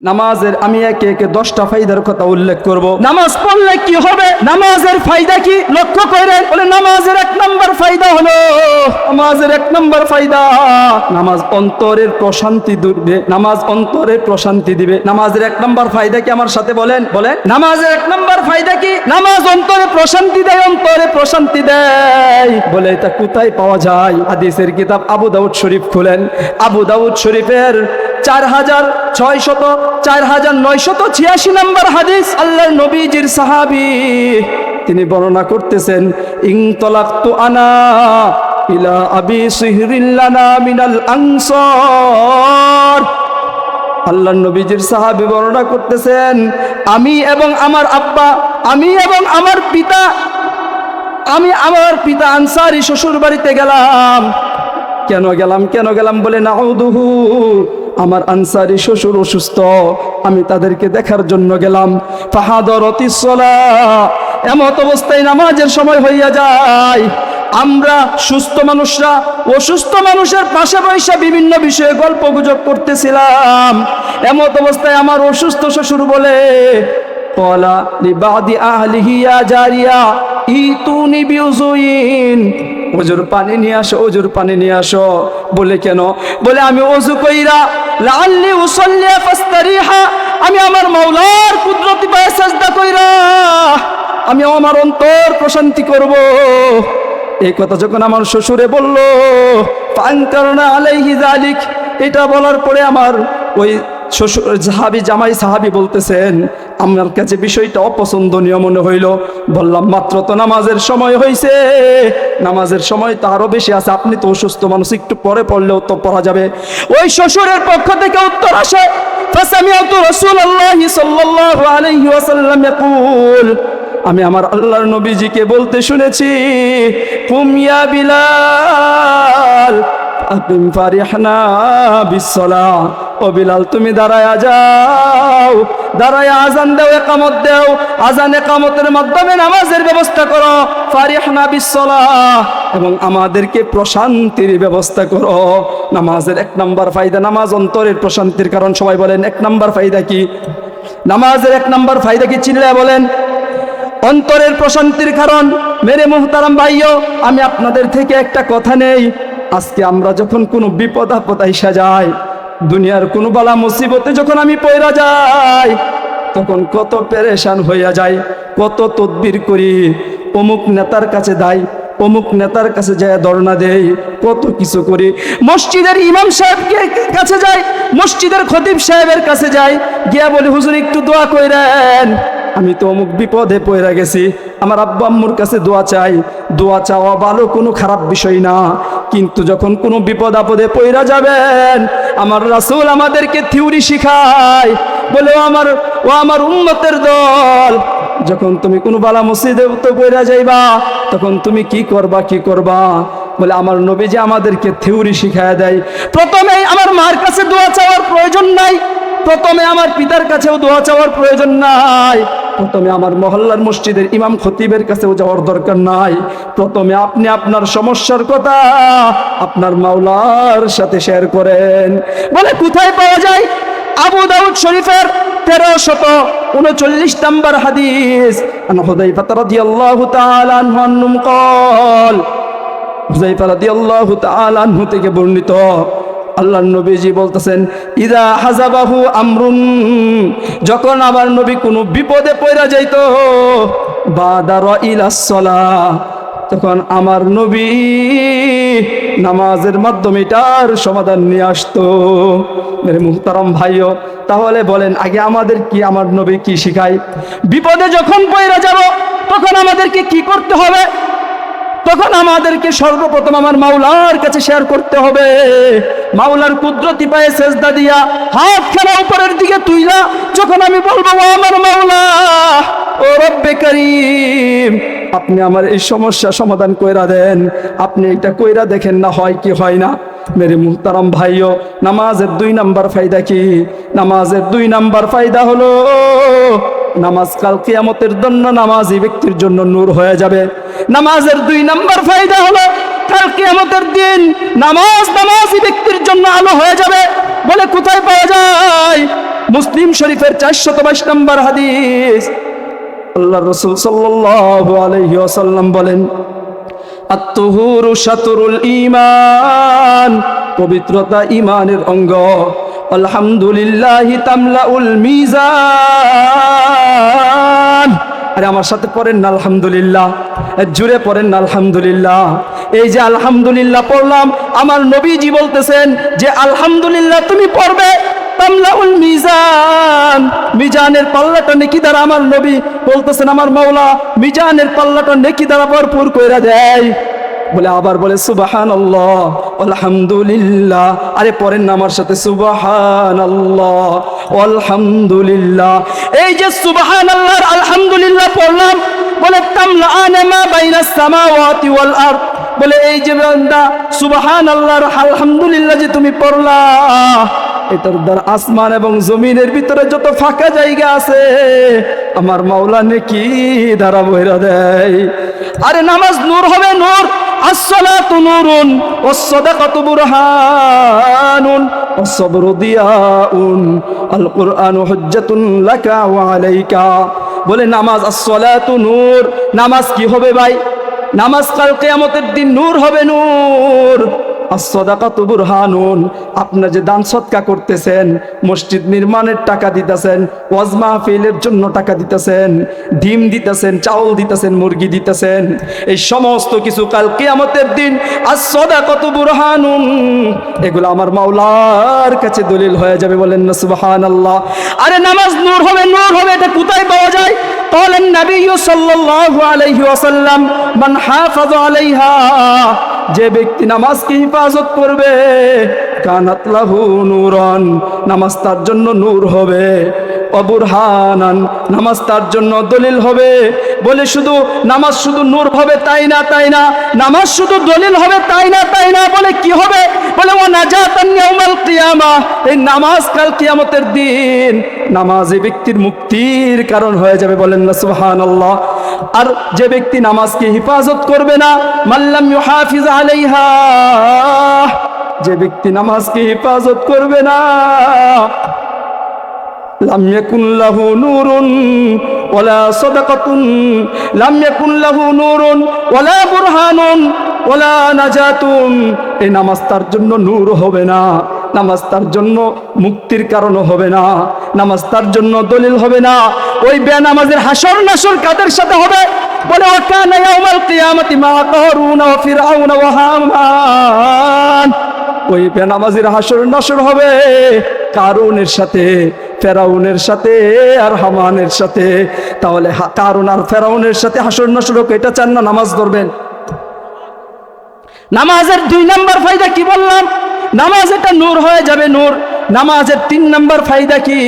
নামাজের আমি একে একে 10টা ফায়দার কথা উল্লেখ করব। নামাজ পড়লে কি হবে, নামাজের ফায়দা কি লক্ষ্য করেন। বলে নামাজের 1 নম্বর ফায়দা হলো, নামাজের 1 নম্বর ফায়দা, নামাজ অন্তরের প্রশান্তি দিবে। নামাজ অন্তরের প্রশান্তি দিবে। নামাজের 1 নম্বর ফায়দা কি আমার সাথে বলেন বলেন। নামাজের 1 নম্বর ফায়দা কি? নামাজ অন্তরে প্রশান্তি দেয়, অন্তরে প্রশান্তি দেয়। বলে এটা কোথায় পাওয়া যায়? হাদিসের কিতাব আবু দাউদ শরীফ খুলেন। আবু দাউদ শরীফের 4986 নম্বর হাদিস, আল্লাহর নবীজির সাহাবী তিনি বর্ণনা করতেছেন, ইনতালাকতু আনা ইলা আবি সিহরিল্লানা মিনাল আনসার। আল্লাহর নবীজির সাহাবী বর্ণনা করতেছেন, আমি এবং আমার আব্বা, আমি এবং আমার পিতা, আমি আমার পিতা আনসারী শ্বশুর বাড়িতে গেলাম। কেন গেলাম বলে নাউদুহু, আমার আনসারী শ্বশুর অসুস্থ, আমি তাদেরকে দেখার জন্য গেলাম। ফাহাদারাতিস সালাহ, এমত অবস্থায় নামাজের সময় হইয়া যায়। আমরা সুস্থ মানুষরা অসুস্থ মানুষের পাশে বসে বিভিন্ন বিষয়ে গল্প গুজব করতেছিলাম। এমত অবস্থায় আমার অসুস্থ শ্বশুর বলে, ক্বালা লিবাদি আহলিহি ইয়া জারিয়া ইতুনি বিউযুইন, ওজুর পানি নিয়ে আসো, ওজুর পানি নিয়ে আসো। বলে কেন? বলে আমি ওযু কইরা লাআল্লি উসাল্লি ফাস্তারিহা, আমি আমার মাওলার কুদরতি পায়ে সাজদা কইরা আমি আমার অন্তর প্রশান্তি করব। এই কথা যখন আমার শ্বশুরে বলল, ফানকারনা আলাইহি যালিক, এটা বলার পরে আমার ওই শ্বশুর সাহাবী, জামাই সাহাবী বলতেছেন, আমার কাছে বিষয়টা অপছন্দনীয় মনে হইল। বললাম মাত্র তো নামাজের সময় হয়েছে, নামাজের সময় তো আরো বেশি আছে, আপনি তো অসুস্থ মানুষ, একটু পরে পড়লেও তো পড়া যাবে। ওই শ্বশুরের পক্ষ থেকে উত্তর আসে, ফাসামিআতু রাসূলুল্লাহি সাল্লাল্লাহু আলাইহি ওয়াসাল্লাম ইয়াকুল, আমি আমার আল্লাহর নবীজিকে বলতে শুনেছি, কুম ইয়া বিলাল আকিম ফারিহনা বিসসালাহ, ও বিলাল তুমি দাঁড়ায়া যাও, দাঁড়ায়া আজান দাও, একামত দাও, আজান একামতের মাধ্যমে নামাজের ব্যবস্থা করো। ফারিহনা বিসসালাহ, এবং আমাদেরকে প্রশান্তির ব্যবস্থা করো। নামাজের 1 নম্বর ফায়দা, নামাজ অন্তরের প্রশান্তির কারণ। সবাই বলেন 1 নম্বর ফায়দা কি? নামাজের 1 নম্বর ফায়দা কি? চিল্লায়া বলেন। অন্তরের প্রশান্তির কারণ। মেরে মুহতারাম ভাইও, আমি আপনাদের থেকে একটা কথা নেই। আজকে আমরা যখন কোনো বিপদ আপদ আইসা যায়, দুনিয়ার কোনো বালা মুসিবতে যখন আমি পয়রা যাই, তখন কত পেরেশান হইয়া যায়, কত তদবির করি, অমুক নেতার কাছে যাই, অমুক নেতার কাছে যায় ধর্ণা দেই, কত কিছু করি, মসজিদের ইমাম সাহেবকে কাছে যাই, মসজিদের খতিব সাহেবের কাছে যাই, গিয়া বলি হুজুর একটু দোয়া কইরেন, আমি তো অমুক বিপদে পড়ে গেছি, আমার আব্বা আম্মুর কাছে দোয়া চাই। দোয়া চাওয়া ভালো, কোনো খারাপ বিষয় না, কিন্তু যখন কোনো বিপদ আপদে পড়ে যাবেন, আমার রাসূল আমাদেরকে থিওরি শিখায়, বলে ও আমার উম্মতের দল, যখন তুমি কোনো বালা মুসিবতে পড়ে যাইবা, তখন তুমি কি করবা? বলে আমার নবীজি আমাদেরকে থিওরি শিখায় দেয়। প্রথমে আমার মার কাছে দোয়া চাওয়ার প্রয়োজন নাই, প্রথমে আমার পিতার কাছেও দোয়া চাওয়ার প্রয়োজন নাই, প্রথমে আমার মহল্লার মসজিদের ইমাম খতিবের কাছেও যাওয়ার দরকার নাই। প্রথমে আপনি আপনার সমস্যার কথা আপনার মাওলার সাথে শেয়ার করেন। বলে কোথায় পাওয়া যায়? আবু দাউদ শরীফের 1339 নম্বর হাদিস, আন হুযায়ফা রাদিয়াল্লাহু তাআলা আনহু قال, হুযায়ফা রাদিয়াল্লাহু তাআলা আনহু থেকে বর্ণিত, আল্লাহর নবীজি বলতেছেন, ইদা হাজাবাহু আমরুন, যখন আমার নবী কোনো বিপদে পড়া যাইত, বাদারা ইলাস সালাহ, তখন আমার নবী নামাজের মাধ্যমে এটার সমাধান নিয়ে আসতো। মেরে মুহতারাম ভাইও, তাহলে বলেন আগে আমাদের কি, আমার নবী কি শিখায়? বিপদে যখন পড়া যাব, তখন আমাদেরকে কি করতে হবে? তখন আমাদেরকে সর্বপ্রথম আমার মাওলার কাছে শেয়ার করতে হবে। মাওলার কুদরতি পায়ে সেজদা দিয়া হাত খানা উপরের দিকে তুইলা যখন আমি বলবো, ও আমার মাওলা, ও রব্বে করিম, আপনি আমার এই সমস্যা সমাধান কইরা দেন, আপনি এটা কইরা দেখেন না হয় কি হয় না। মেরে মুহতারাম ভাইও, নামাজের 2 নম্বর ফায়দা কি? নামাজের 2 নম্বর ফায়দা হলো, নামাজ কাল কিয়ামতের জন্য নামাজি ব্যক্তির জন্য নূর হয়ে যাবে। নামাজের 2 নম্বর ফায়দা হলো, কাল কিয়ামতের দিন নামাজি ব্যক্তির জন্য আলো হয়ে যাবে। বলে কোথায় পাওয়া যায়? মুসলিম শরীফের 422 নম্বর হাদিস। আল্লাহ রাসূল সাল্লাল্লাহু আলাইহি ওয়াসাল্লাম বলেন, আত-তুহুরু শাতরুল ঈমান, পবিত্রতা ঈমানের অঙ্গ। আলহামদুলিল্লাহি তামলাউল মিজান। আরে আমার সাথে পড়েন না আলহামদুলিল্লাহ, জুড়ে পড়েন না আলহামদুলিল্লাহ। এই যে আলহামদুলিল্লাহ পড়লাম, আমার নবীজি বলতেছেন যে আলহামদুলিল্লাহ তুমি পড়বে, তামলাউল মিজান, মিজানের পাল্লাটা নেকি দ্বারা, আমার নবী বলতেছেন আমার মাওলা মিজানের পাল্লাটা নেকি দ্বারা ভরপুর কইরা দেয়। বলে আবার বলে সুবহানাল্লাহ আলহামদুলিল্লাহ। আরে পড়েন না আমার সাথে সুবহানাল্লাহ আলহামদুলিল্লাহ। এই যে সুবহানাল্লাহ আলহামদুলিল্লাহ পড়লাম, বলে তামলাআনা মা বাইনাস সামাওয়াতি ওয়াল আরদ, বলে এই যে বান্দা সুবহানাল্লাহর আলহামদুলিল্লাহ যে তুমি পড়লা, এটার দ্বারা আসমান এবং জমিনের ভিতরে যত ফাঁকা জায়গা আছে আমার মাওলা নেকি দ্বারা বইরা দেয়। আরে নামাজ নূর হবে, নূর। আসসালাতু নূরুন ওয়াস-সাদাকাতু বুরহানুন ওয়াস-সাবরু দিয়াউন আল কুরআনু হুজ্জাতুন লাকা ওয়া আলাইকা। বলে নামাজ আসসালাতু নূর, নামাজ কি হবে ভাই? নামাজ কাল কিয়ামতের দিন নূর হবে, নূর। as-sadaqatu burhanun, আপনারা যে দান সদকা করতেছেন, মসজিদ নির্মাণের টাকা দিতেছেন, ওয়াজ মাহফিলের জন্য টাকা দিতেছেন, ডিম দিতেছেন, চাউল দিতেছেন, মুরগি দিতেছেন, এই সমস্ত কিছু কাল কিয়ামতের দিন as-sadaqatu burhanun, এগুলো আমার মাওলার কাছে দলিল হয়ে যাবে। বলেন না সুবহানাল্লাহ। আরে নামাজ নূর হবে, নূর হবে, এটা কোথায় পাওয়া যায়? قال النبي صلى الله عليه وسلم من حافظ عليها, যে ব্যক্তি নামাজকে হিফাজত করবে, কানাত লাহু নূরান, নামাজ তার জন্য নূর হবে, অবুরহানান, নামাজ তার জন্য দলিল হবে। বলে শুধু নামাজ শুধু নূর হবে তাই না, তাই না, নামাজ শুধু দলিল হবে তাই না, তাই না, বলে কি হবে? বলে ওয়া নাজাতান ইয়াউমাল কিয়ামা, এই নামাজ কাল কিয়ামতের দিন নামাজ এই ব্যক্তির মুক্তির কারণ হয়ে যাবে। বলেন না সুবহানাল্লাহ। আর যে ব্যক্তি নামাজকে হিফাজত করবে না, মাল্লাম ইউহাফিজ আলাইহা, যে ব্যক্তি নামাজকে হিফাজত করবে না, লাম ইয়াকুন লাহু নূরুন ওয়ালা সাদাকাতুন, লাম ইয়াকুন লাহু নূরুন ওয়ালা বুরহানুন ওয়ালা নাজাতুন, এই নামাজ তার জন্য নূর হবে না, নামাজ তার জন্য মুক্তির কারণ হবে না, নামাজ তার জন্য দলিল হবে না। ওই বেনামাজের হাসর নাসর কাদের সাথে হবে? বলে ওয়াকানা ইয়াউমাল কিয়ামাতি মা কারুন ওয়া ফিরআউন ওয়া হামান, ওই বেনামাজের হাসর নাসর হবে কারুনের সাথে, ফেরাউনের সাথে আর হামানের সাথে। তাহলে কারুন আর ফেরাউনের সাথে হাসর নাসর হোক, এটা চান না? নামাজ ধরবেন। নামাজের 2 নাম্বার ফায়দা কি বললাম? নামাজ এটা নূর হয়ে যাবে, নূর। নামাজের 3 নাম্বার ফায়দা কি?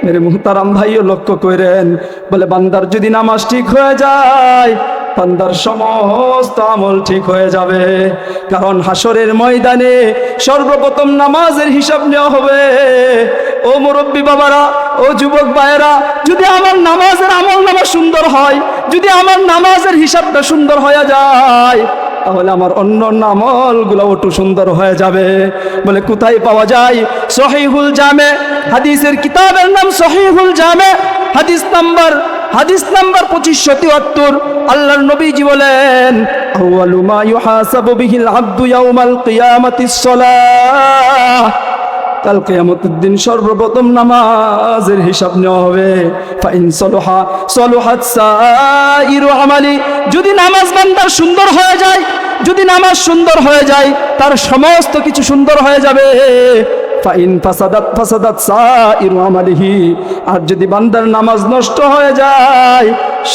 মেরে মুহতারাম ভাইও লক্ষ্য করেন, বলে বান্দার যদি নামাজ ঠিক হয়ে যায়, বান্দার সমস্ত আমল ঠিক হয়ে যাবে। কারণ হাসরের ময়দানে সর্বপ্রথম নামাজের হিসাব নেওয়া হবে। ও মুরব্বী বাবারা, ও যুবক ভাইয়েরা, যদি আমার নামাজের আমল নামা সুন্দর হয়, যদি আমার নামাজের হিসাবটা সুন্দর হয়ে যায়, তাহলে আমার অন্য আমলগুলো একটু সুন্দর হয়ে যাবে। বলে কোথায় পাওয়া যায়? সহিহুল জামে, হাদিসের কিতাবের নাম সহিহুল জামে, হাদিস নাম্বার 2573। আল্লাহর নবীজি বলেন, আউয়ালু মা ইউহাসাবু বিহিল আবদু ইয়াউমাল কিয়ামাতিস সালাহ, কাল কিয়ামতের দিন সর্বপ্রথম নামাজের হিসাব নেওয়া হবে। ফাইন সলহা সলহাত সাইরু আমালি, যদি নামাজ বান্দার সুন্দর হয়ে যায়, যদি নামাজ সুন্দর হয়ে যায়, তার সমস্ত কিছু সুন্দর হয়ে যাবে। ফাইন ফাসাদাত ফাসাদাত সাইরু আমালিহি, আর যদি বান্দার নামাজ নষ্ট হয়ে যায়,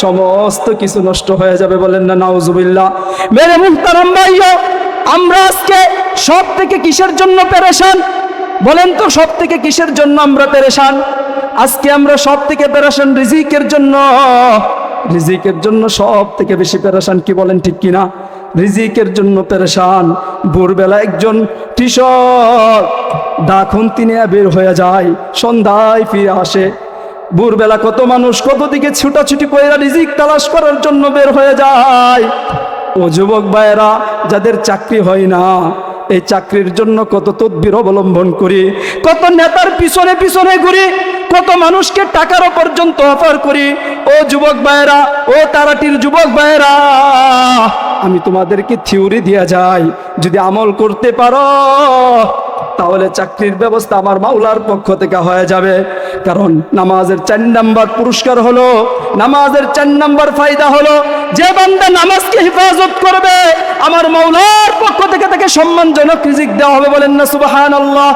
সমস্ত কিছু নষ্ট হয়ে যাবে। বলেন না নাউজুবিল্লাহ। মেরে মুহতারাম ভাইও, আমরা আজকে সব থেকে কিসের জন্য পেরেশান? বলেন তো, সব থেকে কিসের জন্য আমরা পেরেশান? আজকে আমরা সব থেকে পেরেশান রিজিকের জন্য। রিজিকের জন্য সব থেকে বেশি পেরেশান, কি বলেন ঠিক কিনা? রিজিকের জন্য পেরেশান। ভোরবেলা একজন কৃষক দা খুন্তি নিয়ে বের হয়ে যায়, সন্ধ্যায় ফিরে আসে। ভোরবেলা কত মানুষ কত দিকে ছুটাছুটি করে রিজিক তালাশ করার জন্য বের হয়ে যায়। ও যুবক ভাইয়েরা, যাদের চাকরি হয় না, এই চাকরির জন্য কত তদবির অবলম্বন করি, কত নেতার পিছনে পিছনে ঘুরি, কত মানুষকে টাকারও পর্যন্ত অফার করি। ও যুবক ভাইয়েরা, ও তারাটির যুবক ভাইয়েরা, আমি তোমাদেরকে থিওরি দিয়া যাই, যদি আমল করতে পারো তাহলে চাকরির ব্যবস্থা আমার মাওলার পক্ষ থেকে হয়ে যাবে। কারণ নামাজের 4 নাম্বার পুরস্কার হলো, নামাজের 4 নাম্বার ফায়দা হলো, যে বান্দা নামাজকে হেফাজত করবে আমার মাওলার পক্ষ থেকে তাকে সম্মানজনক রিজিক দেওয়া হবে। বলেন না সুবহানাল্লাহ।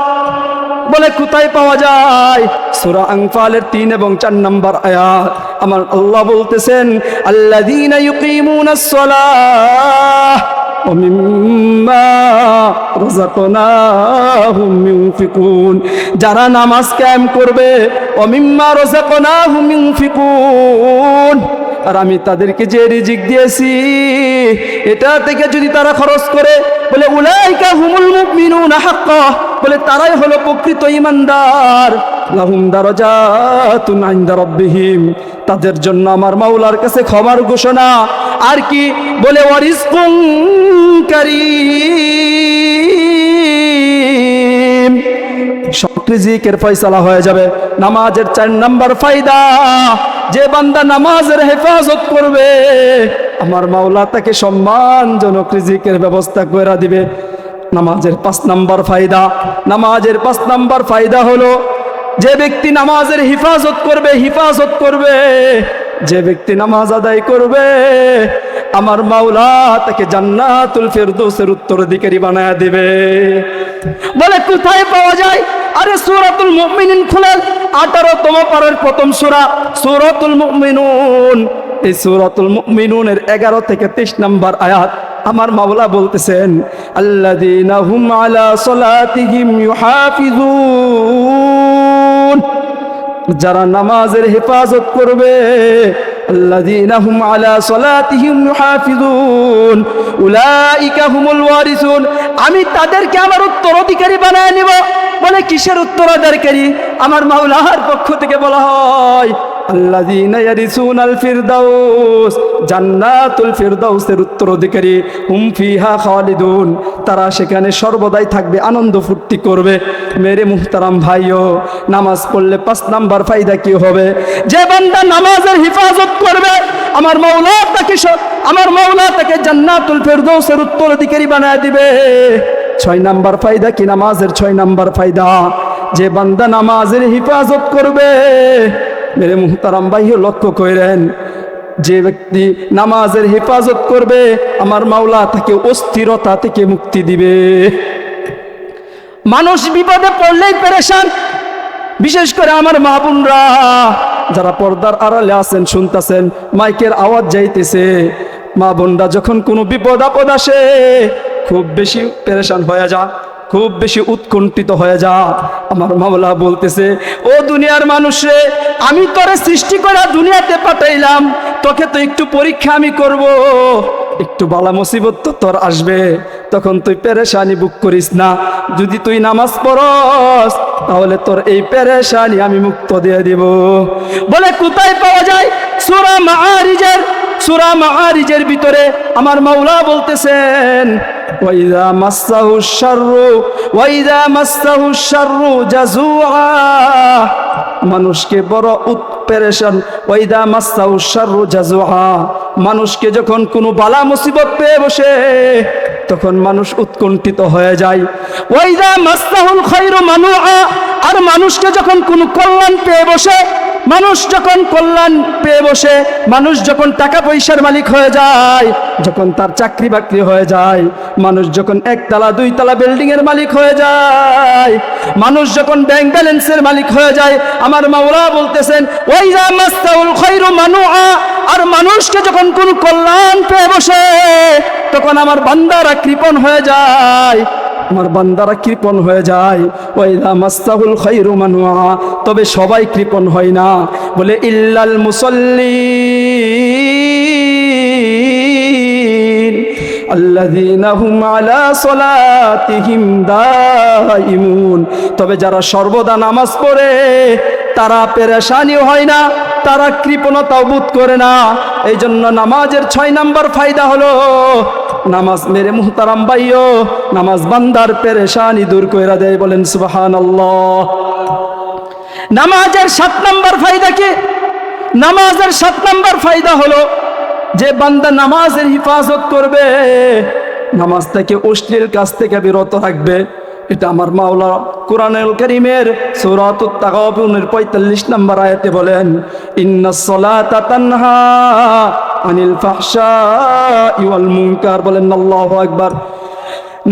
বলে কোথায় পাওয়া যায়? সূরা আনফালের 3 এবং 4 নাম্বার আয়াত আমার আল্লাহ বলতেছেন, আল্লাযীনা ইউকিমুনাস সালাহ ওয়া মিম্মা রাযাকনাহুম ইউনফিকুন। যারা নামাজ কায়েম করবে, ওয়া মিম্মা রাযাকনাহুম ইউনফিকুন, আর আমি তাদেরকে যে রিজিক দিয়েছি এটা থেকে যদি তারা খরচ করে, বলে উলাইকা হুমুল মুমিনুনা হাক্কা, বলে তারাই হলো প্রকৃত ঈমানদার। লাহুম দারাজাতুন ইনদা রাব্বিহিম, তাদের জন্য আমার মাওলার কাছে ক্ষমার ঘোষণা। আর কি বলে ওয়ারিজকুন কারীম, রিজিকের ফয়সালা হয়ে যাবে। নামাজের 4 নাম্বার ফায়দা, যে বান্দা নামাজের হেফাজত করবে আমার মাওলা তাকে সম্মানজনক রিজিকের ব্যবস্থা করে দিবে। নামাজের 5 নাম্বার ফায়দা, নামাজের 5 নাম্বার ফায়দা হলো, যে ব্যক্তি নামাজের হেফাজত করবে, যে ব্যক্তি নামাজ আদায় করবে আমার মাওলা তাকে জান্নাতুল ফেরদৌসের উত্তরাধিকারী বানায় দিবে। বলে কোথায় পাওয়া যায়? আরে সূরাতুল মুমিনুন খুলেন, 18তম পারার প্রথম সূরা সূরাতুল মুমিনুন। এই সূরাতুল মুমিনুনের 11 থেকে 23 নাম্বার আয়াত আমার মাওলা বলতেছেন, আল্লাযীনা হুম আলা সালাতিহিম ইউহাফিজুন, যারা নামাজের হেফাজত করবে, আল্লাযীনা হুম আলা সালাতিহিম ইউহাফিজুন উলাইকা হুমুল ওয়ারিসুন, আমি তাদেরকে আমার উত্তরাধিকারী বানায় নিব। বলে কিসের উত্তরাধিকারী? আমার মাওলার পক্ষ থেকে বলা হয়, আল্লাযীনা ইয়ারিসুনাল ফিরদাউস, জান্নাতুল ফিরদাউসের উত্তরাধিকারী, হুম ফিহা খালিদুন, তারা সেখানে সর্বদাই থাকবে, আনন্দ ফুর্তি করবে। মেরে মুহতারাম ভাইও, নামাজ পড়লে 5 নাম্বার ফায়দা কি হবে? যে বান্দা নামাজের হেফাজত করবে আমার মাওলা তাকে জান্নাতুল ফিরদাউসের উত্তরাধিকারী বানায় দিবে। 6 নাম্বার ফায়দা কি? নামাজের 6 নাম্বার ফায়দা, যে বান্দা নামাজের হেফাজত করবে, মেরে মুহতারাম ভাইও লক্ষ্য করেন, যে ব্যক্তি নামাজের হেফাজত করবে আমার মাওলা তাকে অস্থিরতা থেকে মুক্তি দিবে। মানুষ বিপদে পড়লেই পেরেশান, বিশেষ করে আমার মা বোনরা যারা পর্দার আড়ালে আছেন, শুনতেছেন, মাইকের আওয়াজ যাইতেছে, মা বোনরা যখন কোনো বিপদ আপদ আসে খুব বেশি পেরেশান হয়ে যা, খুব বেশি উৎকণ্ঠিত হয়ে যা। আমার মাওলা বলতেছে, ও দুনিয়ার মানুষে, আমি তোরে সৃষ্টি করে দুনিয়াতে পাঠাইলাম, তোকে তো একটু পরীক্ষা আমি করব, একটু বালা মুসিবত তো তোর আসবে, তখন তুই পেরেশানি বুক করিস না। যদি তুই নামাজ পড়স তাহলে তোর এই পেরেশানি আমি মুক্ত দিয়ে দিব। বলে কোথায় পাওয়া যায়? সূরা মাআরিজের ভিতরে আমার মাওলা বলতেছেন, ওয়াইদা মাসসাহুশ শাররু জাযুআ, মানুষকে বড় পেরেশান, ওয়াইদা মাসসাহুশ শাররু জাযুআ, মানুষকে যখন কোনো বালা মুসিবত পেয়ে বসে তখন মানুষ উৎকণ্ঠিত হয়ে যায়। ওয়াইদা মাসসাহুল খায়রু মানুআ, আর মানুষকে যখন কোনো কল্যাণ পেয়ে বসে, মানুষ যখন টাকা পয়সার মালিক হয়ে যায়, যখন তার চাকরি বাকরি হয়ে যায়, মানুষ যখন 1 তলা 2 তলা বিল্ডিং এর মালিক হয়ে যায়, মানুষ যখন ব্যাংক ব্যালেন্সের মালিক হয়ে যায়, আমার মাওলা বলতেছেন ওয়াইযা মাসসাহুল খায়রু মানুআ, আর মানুষকে যখন কোনো কল্যাণ পেয়ে বসে তখন আমার বান্দারা কৃপণ হয়ে যায়, আমার বান্দারা কৃপণ হয়ে যায়। ওয়াইদা মাসসাহুল খায়রু মানুআ, তবে সবাই কৃপণ হয় না। বলে ইল্লাল মুসাল্লিন আল্লাযীনা হুম আলা সালাতিহিম দাইমুন, তবে যারা সর্বদা নামাজ পড়ে তারা পেরেশানি হয় না, তারা কৃপণতাও বোধ করে না। এই জন্য নামাজের 6 নাম্বার ফায়দা হলো, নামাজ মেরে মুহতারাম ভাইও নামাজ বান্দার পেরেশানি দূর কইরা দেয়, বলেন সুবহানাল্লাহ। নামাজের 7 নম্বর ফায়দা কি? নামাজের 7 নম্বর ফায়দা হলো যে বান্দা নামাজের হিফাজত করবে, নামাজ থেকে অশ্লীল কাজ থেকে বিরত রাখবে। এটা আমার মাওলা কুরআনুল কারীমের সূরাতুত তাগাবুনের 45 নম্বর আয়াতে বলেন, ইন্নাস সালাতা তানহা আনিল ফাহশাই ওয়াল মুনকার, বলেন আল্লাহু আকবার।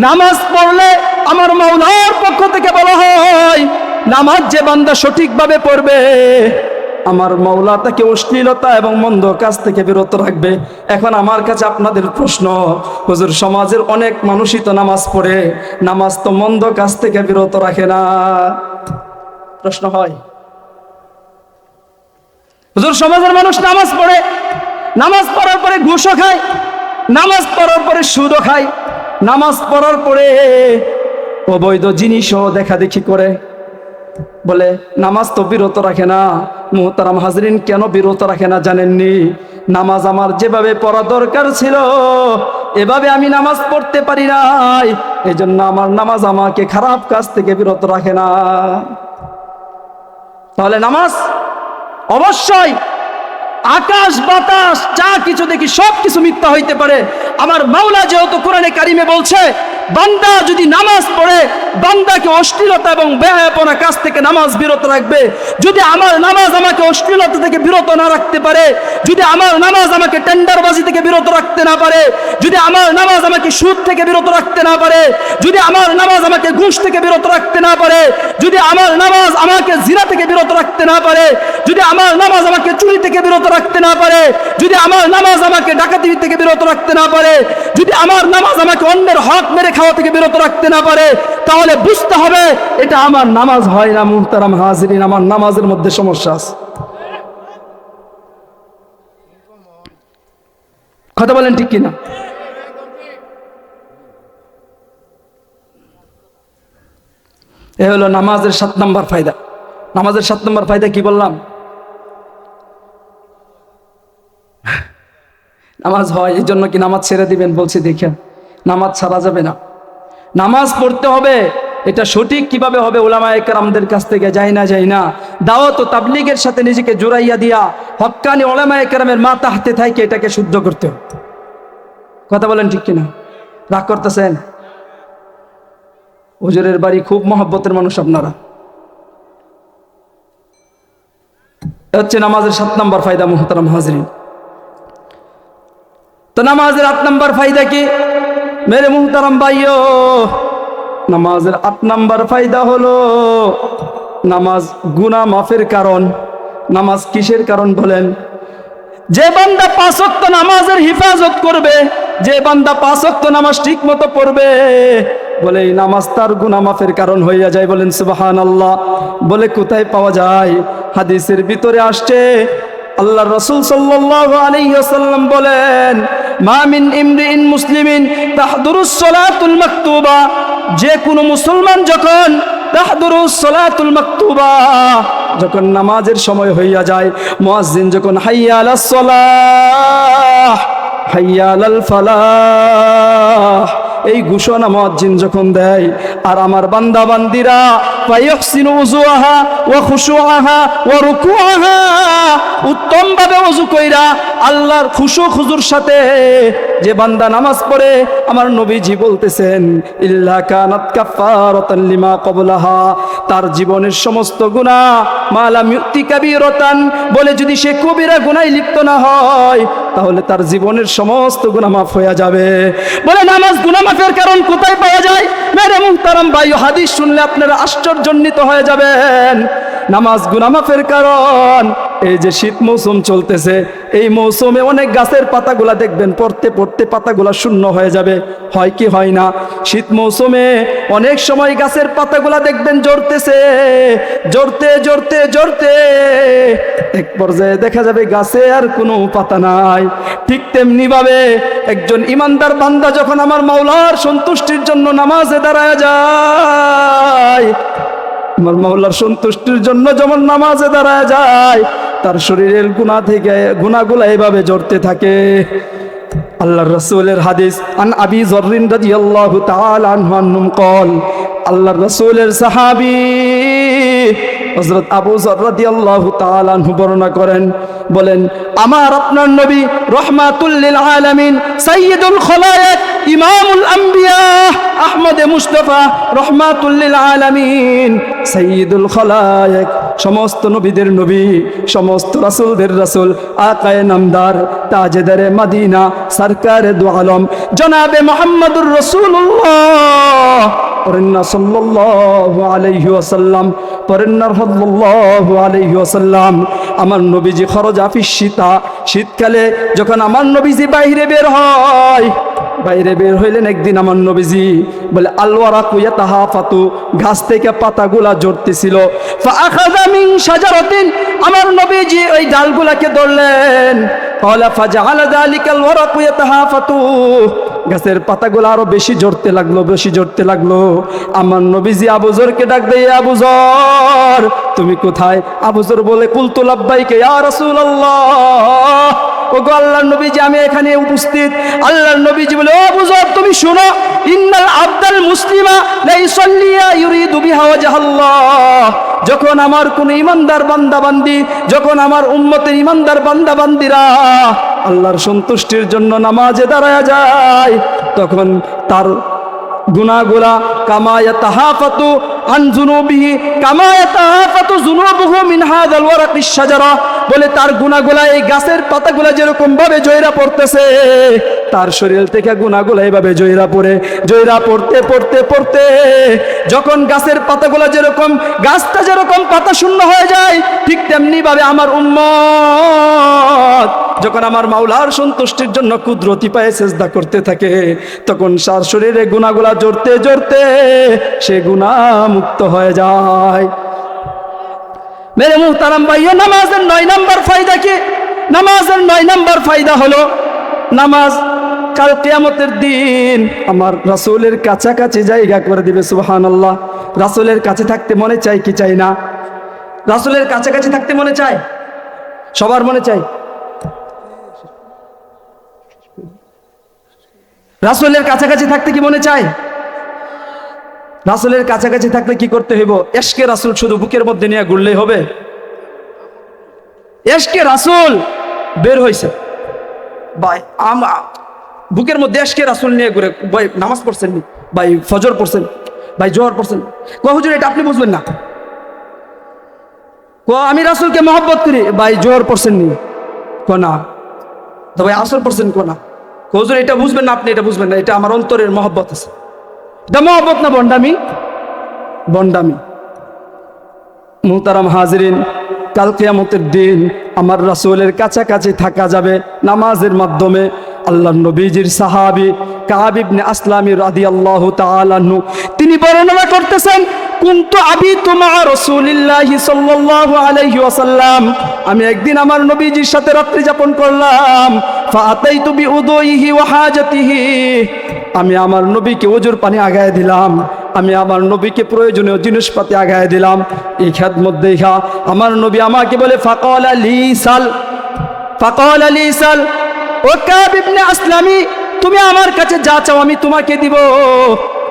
নামাজ পড়লে আমার মাওলার পক্ষ থেকে বলা হয়, নামাজ যে বান্দা সঠিকভাবে পড়বে আমার মাওলা তাকে অশ্লীলতা এবং মন্দ কাজ থেকে বিরত রাখবে। এখন আমার কাছে আপনাদের প্রশ্ন, হুজুর সমাজের অনেক মানুষই তো নামাজ পড়ে, নামাজ তো মন্দ কাজ থেকে বিরত রাখে না। প্রশ্ন হয়, হুজুর সমাজের মানুষ নামাজ পড়ে, নামাজ পড়ার পরে ঘুষও খায়, নামাজ পড়ার পরে সুদও খায়, নামাজ পড়ার পরে অবৈধ জিনিসও দেখা দেখি করে, বলে নামাজ তো বিরত রাখে না। মুহতারাম হাজরিন, কেন বিরত রাখে না জানেননি? নামাজ আমার যেভাবে পড়া দরকার ছিল এভাবে আমি নামাজ পড়তে পারি নাই, এই জন্য আমার নামাজ আমাকে খারাপ কাজ থেকে বিরত রাখে না। তাহলে নামাজ অবশ্যই, আকাশ বাতাস যা কিছু দেখি সব কিছু মিথ্যা হইতে পারে, আমার মাওলা যেহেতু কোরআনে কারিমে বলছে বান্দা যদি নামাজ পড়ে বান্দাকে অশ্লীলতা এবং বেহায়াপনা কাজ থেকে নামাজ বিরত রাখবে। যদি আমার নামাজ আমাকে অশ্লীলতা থেকে বিরত না রাখতে পারে, যদি আমার নামাজ আমাকে টেন্ডারবাজি থেকে বিরত রাখতে না পারে, যদি আমার নামাজ আমাকে সুদ থেকে বিরত রাখতে না পারে, যদি আমার নামাজ আমাকে ঘুষ থেকে বিরত রাখতে না পারে, যদি আমার নামাজ আমাকে জিনা থেকে বিরত রাখতে না পারে, যদি আমার নামাজ আমাকে চুরি থেকে বিরত রাখতে না পারে, যদি আমার নামাজ আমাকে ডাকাতি থেকে বিরত রাখতে না পারে, যদি আমার নামাজ আমাকে অন্যের হক মেরে খাওয়া থেকে বিরত রাখতে না পারে, তাহলে বুঝতে হবে এটা আমার নামাজ হয় না। মুহতারাম হাজিরিন, আমার নামাজের মধ্যে সমস্যা আছে। কথা বলেন ঠিক কিনা? এ হলো নামাজের 7 নম্বর ফায়দা। নামাজের 7 নম্বর ফায়দা কি বললাম? নামাজ হয়, এই জন্য কি নামাজ ছেড়ে দিবেন? বলছি দেখেন, নামাজ ছাড়া যাবে না, নামাজ পড়তে হবে। এটা সঠিক কিভাবে হবে? উলামায়ে কেরামদের কাছ থেকে যাই না দাওয়াত ও তাবলীগের সাথে নিজেকে জোড়াইয়া দিয়া হক্কানি উলামায়ে কেরামের মাথা হাতে থাকে এটাকে শুদ্ধ করতে হবে। কথা বলেন ঠিক কিনা? রাগ করতেছেন? হুজুরের বাড়ি খুব মহব্বতের মানুষ আপনারা। হচ্ছে নামাজের 7 নম্বর ফায়দা। মুহতারাম হাজরিন, তো নামাজের 8 নম্বর ফায়দা কি? মেরে মুহতারাম ভাইও, নামাজের 8 নম্বর ফায়দা হলো নামাজ গুনাহ মাফের কারণ। নামাজ কিসের কারণ বলেন? যে বান্দা 5 ওয়াক্ত নামাজের হিফাজত করবে, যে বান্দা 5 ওয়াক্ত নামাজ ঠিক মতো পড়বে, বলে এই নামাজ তার গুনাহ মাফের কারণ হইয়া যায়। বলেন সুবহানাল্লাহ। বলে কোথায় পাওয়া যায়? হাদিসের ভিতরে আসছে, আল্লাহ রাসূল সাল্লাল্লাহু আলাইহি ওয়াসাল্লাম বলেন, মা মিন ইমরিইন মুসলিমিন তাহদুরুস সালাতুল মাকতুবা, যে কোনো মুসলমান যখন তাহদুরুস সালাতুল মাকতুবা, যখন নামাজের সময় হইয়া যায়, মুয়াজ্জিন যখন হাইয়া আলাস সালাহ হাইয়া আলাল ফালাহ এই ঘোষণা মুয়াজ্জিন যখন দেয়, আর আমার বান্দা বান্দিরা ফায়ুহসিনু উযুহা ওয়া খুশুআহা ওয়া রুকুআহা, উত্তম ভাবে ওযু কইরা আল্লাহর খুশু খুজুর সাথে যে বান্দা নামাজ পড়ে, আমার নবীজি বলতেছেন ইল্লা কানাত কাফারাতান লিমা ক্বাবলাহা, তার জীবনের সমস্ত গুনাহ মা লাম ইউতি কাবীরাতান, বলে যদি সে কবিরা গুনাহে লিপ্ত না হয় তাহলে তার জীবনের সমস্ত গুনাহ মাফ হয়ে যাবে। বলে নামাজ গুনাহ মাফের কারণ কোথায় পাওয়া যায়? মেরে মুহতারাম ভাই, হাদিস শুনলে আপনারা আশ্চর্যান্বিত হয়ে যাবেন। নামাজ গুনাহ মাফের কারণ। এই যে শীত মৌসুম চলতেছে, এই মৌসুমে অনেক গাছের পাতাগুলা দেখবেন পড়তে পড়তে পাতাগুলা শূন্য হয়ে যাবে, হয় কি হয় না? শীত মৌসুমে অনেক সময় গাছের পাতাগুলা দেখবেন জড়তেছে, জড়তে জড়তে জড়তে এক পর্যায়ে দেখা যাবে গাছে আর কোনো পাতা নাই। ঠিক তেমনি ভাবে একজন ইমানদার বান্দা যখন আমার মাওলার সন্তুষ্টির জন্য নামাজে দাঁড়ায় যায়, আমার মাওলার সন্তুষ্টির জন্য যেমন নামাজে দাঁড়ায় যায়, তার শরীরের গুনাহ থেকে গুনাহগুলো এভাবে জড়তে থাকে। আল্লাহর রাসূলের হাদিস আন আবি যররিন রাদিয়াল্লাহু তাআলা আনহু আন্নাহু قال আল্লাহর রাসূলের সাহাবী হযরত আবু যর রাদিয়াল্লাহু তাআলা আনহু বর্ণনা করেন, বলেন আমার আপনার নবী রাহমাতুল লিল আলামিন সাইয়্যিদুল খলায়েক ইমামুল আম্বিয়া আহমদে মুস্তাফা রাহমাতুল লিল আলামিন সাইয়্যিদুল খলায়েক, সমস্ত নবীদের নবী, সমস্ত রাসূলদের রাসূল, আকায়ে নামদার, তাজেদারে মদিনা, সরকারে দু আলম জনাবে মুহাম্মদুর রাসূলুল্লাহ পরেন্না সাল্লাল্লাহু আলাইহি ওয়াসাল্লাম, পরেন্না সাল্লাল্লাহু আলাইহি ওয়াসাল্লাম। আমার নবীজি খরজা ফিস শীতা, শীতকালে যখন আমার নবীজি বাইরে বের হয়, বাইরে বের হইলেন একদিন আমার নবীজি বলে আলওয়ারাকু ইয়াতাহাফাতু, গাছ থেকে পাতাগুলা ঝরতেছিল। ফাআখাযা মিন শাজারাতিন, আমার নবীজি ওই ডালগুলাকে ধরলেন। ক্বালা ফাজআলা যালিকাল ওয়ারাকু ইয়াতাহাফাতু, গাছের পাতাগুলো আরো বেশি ঝরতে লাগলো, বেশি ঝরতে লাগলো। আমার নবীজি আবু যরকে ডাক দেয়, আবু যর তুমি কোথায়? আবু যর বলে কুলতু লাব্বাইকা ইয়া রাসূলুল্লাহ, ওগো আল্লাহর নবীজি আমি এখানে উপস্থিত। আল্লাহর নবীজি বলে ও আবু যর তুমি শোনো, ইন্নাল আবদাল মুসলিমা লা ইউসাল্লিয়া ইউরিদু বিহা ওয়াজহাল্লাহ, যখন আমার কোন ইমানদার বান্দা বান্দি, যখন আমার উম্মতের ইমানদার বান্দা বান্দিরা আল্লাহর সন্তুষ্টির জন্য নামাজে দাঁড়ায় যায়, তখন তার গুনাহগুলা কামা ইয়াতাহাফাতু আন যুনুবিহি কামা ইয়াতাহাফাতু যুনুবুহু মিন হাযাল ওয়ারাকিশ শাজারা, বলে তার গুনাহগুলা এই গাছের পাতাগুলা যেরকম ভাবে জয়রা পড়তেছে, তার শরীর থেকে গুনাহগুলা এইভাবে জয়রা পড়ে, জয়রা পড়তে পড়তে পড়তে যখন গাছের পাতাগুলা যেরকম, গাছটা যেরকম পাতা শূন্য হয়ে যায়, ঠিক তেমনি ভাবে আমার উম্মত যখন আমার মাওলার সন্তুষ্টির জন্য কুদরতি পায়ে সেজদা করতে থাকে, তখন সার শরীরে গুনাহগুলা জড়তে জড়তে সে গুনাহ মুক্ত হয়ে যায়। মেরে মুহতারাম ভাইয়া, নামাজের 9 নাম্বার ফায়দা কি? নামাজের 9 নাম্বার ফায়দা হলো নামাজ কাল কিয়ামতের দিন আমার রাসূলের কাছাকাছি জায়গা করে দিবে। সুবহানাল্লাহ। রাসূলের কাছে থাকতে মনে চাই কি চাই না? রাসূলের কাছাকাছি থাকতে মনে চায়? সবার মনে চাই? রাসূলের কাছাকাছি থাকতে কি মনে চায়? রাসূলের কাছাকাছি থাকলে কি করতে হইব? ইশকে রাসূল শুধু বুকের মধ্যে নিয়ে ঘুরলেই হবে? ইশকে রাসূল বের হইছে ভাই, বুকের মধ্যে ইশকে রাসূল নিয়ে ঘুরে, ভাই নামাজ পড়ছেন নি, ভাই ফজর পড়ছেন, ভাই জোহর পড়ছেন, কয় হুজুর এটা আপনি বুঝবেন না। কয় আমি রাসূলকে মহব্বত করি, ভাই জোহর পড়ছেন নি, কয় না। তো ভাই আসর পড়ছেন, কয় না। হুজুর এটা বুঝবেন না, আপনি এটা বুঝবেন না, এটা আমার অন্তরের মহব্বত আছে। এটা মহব্বত না বন্ডামি? বন্ডামি। মুহতারাম হাজিরিন, কাল কিয়ামতের দিন আমার রাসূলের কাছাকাছি থাকা যাবে নামাজের মাধ্যমে। আল্লাহর নবীজির সাহাবী কাব ইবনে আসলাম রাদিয়াল্লাহু তাআলা আনহু তিনি বর্ণনা করতেছেন, কুনতু আবিতু মা রাসূলিল্লাহি সাল্লাল্লাহু আলাইহি ওয়াসাল্লাম, আমি একদিন আমার নবীজির সাথে রাত্রি যাপন করলাম। ফাআতাইতু বিউদুইহি ওয়া হাজাতিহি, আমি আমার নবীকে ওজুর পানি আগায় দিলাম, আমি আমার নবীকে প্রয়োজনীয় জিনিসপাতি আগায় দিলাম। এই খেদমত দেখা আমার নবী আমাকে বলে ফাকালা লিসাল, ফাকালা লিসাল, ও কাব ইবনে আসলামি তুমি আমার কাছে যা চাও আমি তোমাকে দিব।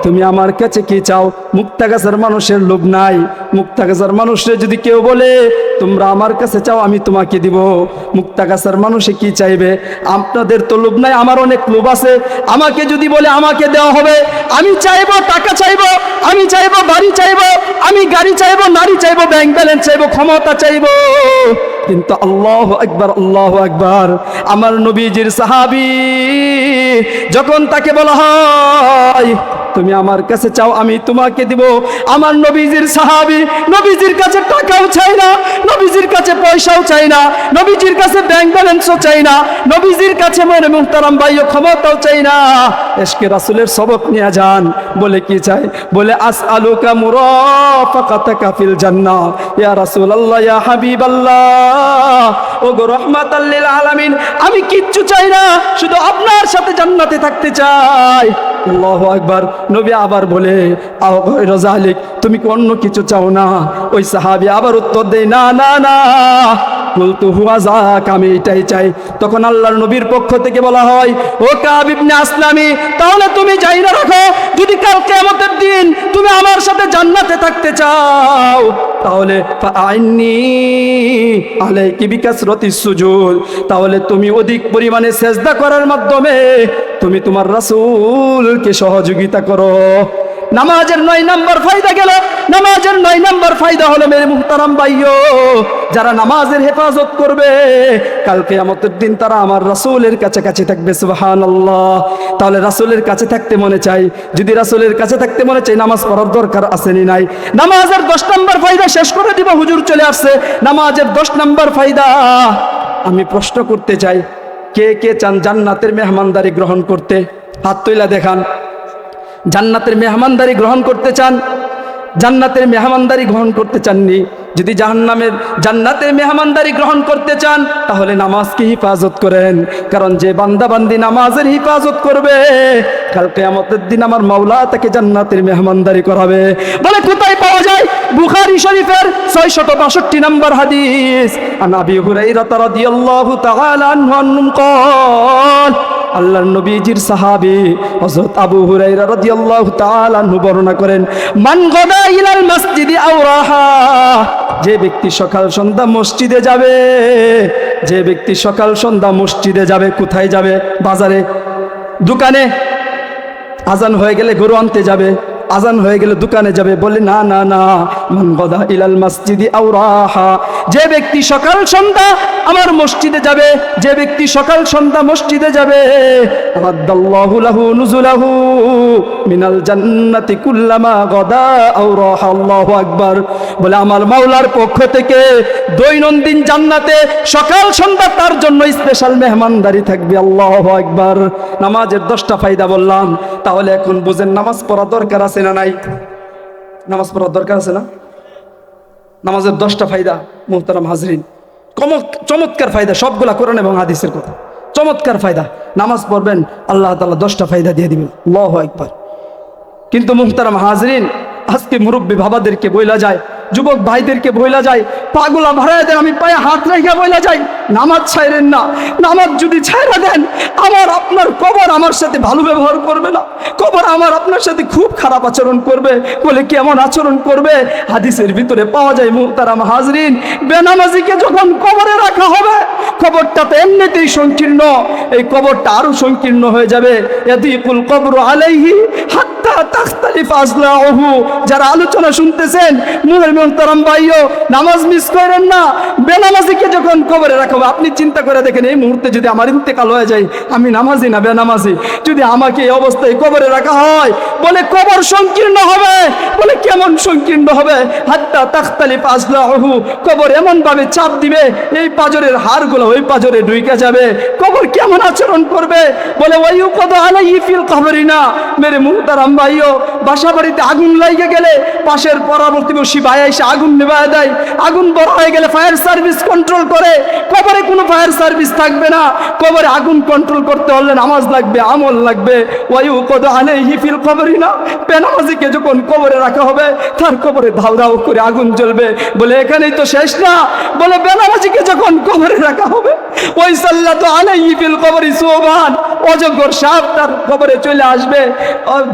তুমি আমার কাছে কি চাও? মুক্তাগাছার মানুষের লোভ নাই। মুক্তাগাছার মানুষের যদি কেউ বলে তোমরা আমার কাছে চাও আমি তোমাকে দিব, মুক্তাগাছার মানুষে কি চাইবে? আপনাদের তো লোভ নাই, আমার অনেক লোভ আছে। আমাকে যদি বলে আমাকে দেওয়া হবে, আমি চাইবো টাকা চাইবো, আমি চাইবো বাড়ি চাইবো, আমি গাড়ি চাইবো, নারী চাইবো, ব্যাংক ব্যালেন্স চাইবো, ক্ষমতা চাইবো। কিন্তু আল্লাহু আকবার, আল্লাহু আকবার, আমার নবীজির সাহাবী যখন তাকে বলা হয় তুমি আমার কাছে চাও আমি তোমাকে দিব, আমার নবীজির সাহাবী নবীজির কাছে টাকাও চাই না, নবীজির কাছে পয়সাও চাই না, নবীজির কাছে ব্যাংক ব্যালেন্সও চাই না, নবীজির কাছে মনে মুহতারাম ভাইও ক্ষমতাও চাই না। ইশকে রাসূলের সবক নিয়ে যান। বলে কি চাই? বলে আসআলুকা মুরাফাকাতাকা ফিল জান্নাহ ইয়া রাসূলুল্লাহ ইয়া হাবিবাল্লাহ, ও গো রাহমাতাল লিল আলামিন, আমি কিচ্ছু চাই না, শুধু আপনার সাথে জান্নাতে থাকতে চাই। আল্লাহু আকবার। নবী আবার বলে আও গায়রা যালিক, তুমি কি অন্য কিছু চাও না? ওই সাহাবী আবার উত্তর দেয় না না না, কুলতু হুয়া যাক, আমি এটাই চাই। তখন আল্লাহর নবীর পক্ষ থেকে বলা হয়, ও কাব ইবনে আসলামি, তাহলে তুমি জাইনা রাখো, যদি কাল কিয়ামতের দিন তুমি আমার সাথে জান্নাতে থাকতে চাও, তাহলে ফাআইন্নি আলাইকি বিকাসরাতিস সুজুদ, তাহলে তুমি অধিক পরিমাণে সেজদা করার মাধ্যমে তুমি তোমার রাসূলকে সহযোগিতা করো। নামাজের 9 নম্বর ফায়দা গেল। নামাজের 9 নম্বর ফায়দা হলো মেরে মুহতারাম ভাইও, যারা নামাজের হেফাজত করবে কাল কিয়ামতের দিন তারা আমার রাসূলের কাছাকাছি থাকবে। সুবহানাল্লাহ। তাহলে রাসূলের কাছে থাকতে মনে চাই, যদি রাসূলের কাছে থাকতে মনে চাই নামাজ পড়ার দরকার আসেনি নাই? নামাজের 10 নম্বর ফায়দা শেষ করে দিব, হুজুর চলে আসছে। নামাজের 10 নম্বর ফায়দা আমি প্রশ্ন করতে চাই, কে কে চান জান্নাতের মেহমানদারি গ্রহণ করতে? হাত তুইলা দেখান। জান্নাতের মেহমানদারি গ্রহণ করতে চান? জান্নাতের মেহমানদারি গ্রহণ করতে চাননি? যদি জান্নাতের মেহমানদারি গ্রহণ করতে চান তাহলে নামাজকে হিফাজত করেন, কারণ যে বান্দা বান্দি নামাজের হিফাজত করবে কাল কিয়ামতের দিন আমার মাওলা তাকে জান্নাতের মেহমানদারি করাবে। বলে কোথায় পাওয়া যায়? বুখারী শরীফের 662 নম্বর হাদিস, আন আবি হুরায়রা রাদিয়াল্লাহু তাআলা আনহু قال, আল্লাহর নবীজির সাহাবী হযরত আবু হুরায়রা রাদিয়াল্লাহু তাআলা আনহু বর্ণনা করেন, মান গাদা ইলাল মসজিদি আও রাহা, যে ব্যক্তি সকাল সন্ধ্যা মসজিদে যাবে, যে ব্যক্তি সকাল সন্ধ্যা মসজিদে যাবে, কোথায় যাবে? বাজারে, দোকানে। আজান হয়ে গেলে গরু আনতে যাবে, আজান হয়ে গেলে দোকানে যাবে। বলে না না না, মান গাদা ইলাল মসজিদি আও রাহা, যে ব্যক্তি সকাল সন্ধ্যা আমার মসজিদে যাবে, যে ব্যক্তি সকাল সন্ধ্যা মসজিদে যাবে, রাদ্দাল্লাহু লাহু নুজুলাহু মিনাল জান্নাতি কুল্লামা গাদা আও রাহা। আল্লাহু আকবার। বলে আমার মাওলার পক্ষ থেকে দৈনন্দিন জান্নাতে সকাল সন্ধ্যা তার জন্য স্পেশাল মেহমানদারি থাকবে। আল্লাহু আকবার। নামাজের 10টা ফায়দা বললাম, তাহলে এখন বুঝেন নামাজ পড়া দরকার আছে না নাই? নামাজ পড়ার দরকার আছে না? নামাজের 10টা ফায়দা মুহতারাম হাজরিন, চমৎকার ফায়দা, সবগুলা কোরআন এবং হাদিসের কথা, চমৎকার ফায়দা। নামাজ পড়বেন, আল্লাহ তাআলা 10টা ফায়দা দিয়ে দিবেন। আল্লাহু আকবার। কিন্তু মুহতারাম হাজরিন, আজকে মুরব্বী বাবাদেরকে বইলা যায়, যুবক ভাইদেরকে বইলা যায়, পাগুলা ভরায় দেন, আমি পায়ে হাত রেখে বইলা যাই, নামাজ ছাইরেন না। নামাজ যদি ছাইরা দেন, আমার আপনার কবর আমার সাথে ভালো ব্যবহার করবে না, কবর আমার আপনার সাথে খুব খারাপ আচরণ করবে। বলে কেমন আচরণ করবে? হাদিসের ভিতরে পাওয়া যায় মুহতারাম হাজরিন, বেনামাজিকে যখন কবরে রাখা হবে, কবরটা তো এমনিতেই সংকীর্ণ, এই কবরটা আরো সংকীর্ণ হয়ে যাবে। ইয়াদিকুল কবরু আলাইহি হাত্তা তাখতালিফ আজলাউহু। যারা আলোচনা শুনতেছেন মুহতারাম ভাইও, নামাজ মিস করেন না। বেনামাজিকে যখন কবরে রাখা হবে, আপনি চিন্তা করে দেখেন, এই মুহূর্তে যদি আমার ইন্তেকাল হয়ে যায়, আমি নামাজি না বেনামাজি, যদি আমাকে এই অবস্থায় কবরে রাখা হয়, বলে কবর সংকীর্ণ হবে। বলে কেমন সংকীর্ণ হবে? হাত্তা তাখতালিফ আজলাউহু, কবর এমন ভাবে চাপ দিবে এই পাজরের হাড়গুলো ওই পাজরে ঢুকে যাবে। কবর কেমন আচরণ করবে? বলে ওয়ায়ুকদা আলাইহি ফিল কবরিনা। মেরে মুহতারাম ভাইও, বাসা বাড়িতে আগুন লাগে গেলে পাশের পরবর্তীবর্তী ভাই এসে আগুন নেভায় দেয়, আগুন বড় হয়ে গেলে ফায়ার সার্ভিস কন্ট্রোল করে। কবরে কোনো ফায়ার সার্ভিস থাকবে না। কবরে আগুন কন্ট্রোল করতে হলে নামাজ লাগবে, আমল লাগবে। ওয়ায়ুকদা আলাইহি ফিল কবরিনা, বেনামাজিকে যখন কবরে রাখা হবে, তার কবরে ধাউ ধাউ করে আগুন জ্বলবে। বলে এখানেই তো শেষ না, বলে বেনামাজিকে যখন কবরে রাখা হবে, ওই সাল্লাতু আলাইহি ফিল কবরি সুবহান, অজগর সাপ তার কবরে চলে আসবে।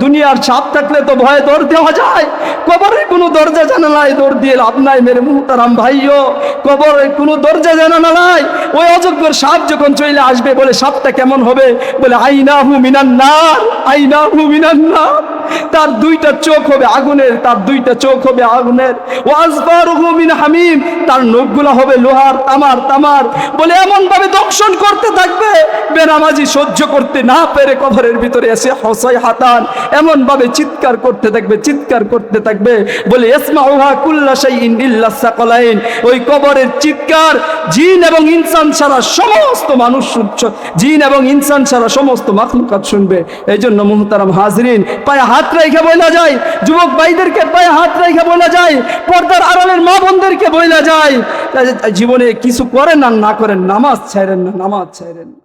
দুনিয়ার সাপ থাকলে তো ভয়ে দৌড় দেওয়া যায়, কবরের কোনো দরজা জানালায় দৌড় দিয়ে লাভ নাই। মেরে মুহতারাম ভাইও, কবরের কোনো দরজা জানালা নাই। ওই অজগর সাপ যখন চলে আসবে, বলে সাপটা কেমন হবে? বলে আইনাহু মিনান নার, আইনাহু মিনান নার, তার 2টা চোখ হবে আগুনের, তার 2টা চোখ হবে আগুনের। ওয়াজফারুহু মিন হামিম, তার নখগুলো হবে লোহার, তামার। বলে এমন ভাবে দংশন করতে থাকবে, বেনামাজি সহ্য করতে না পেরে কবরের ভিতরে এসে হসাই হাতান এমন ভাবে চিৎকার করতে থাকবে, চিৎকার করতে থাকবে। বলে ইসমাউহা কুল্লা শাইইন ইল্লা সাকালাইন, ওই কবরের চিৎকার জিন এবং ইনসান ছাড়া সমস্ত মানুষ, জিন এবং ইনসান ছাড়া সমস্ত মাখলুকাত শুনবে। এই জন্য মুহতারাম হাজরিন, পায়ে হাত রেখে বলা যায়, যুবক ভাইদেরকে পায়ে হাত রেখে বলা যায়, পর্দার আড়ালের মা বোনদেরকে বলা যায়, জীবনে কিছু করেন আর না করেন, নামাজ ছাইরেন না, নামাজ ছাইরেন না।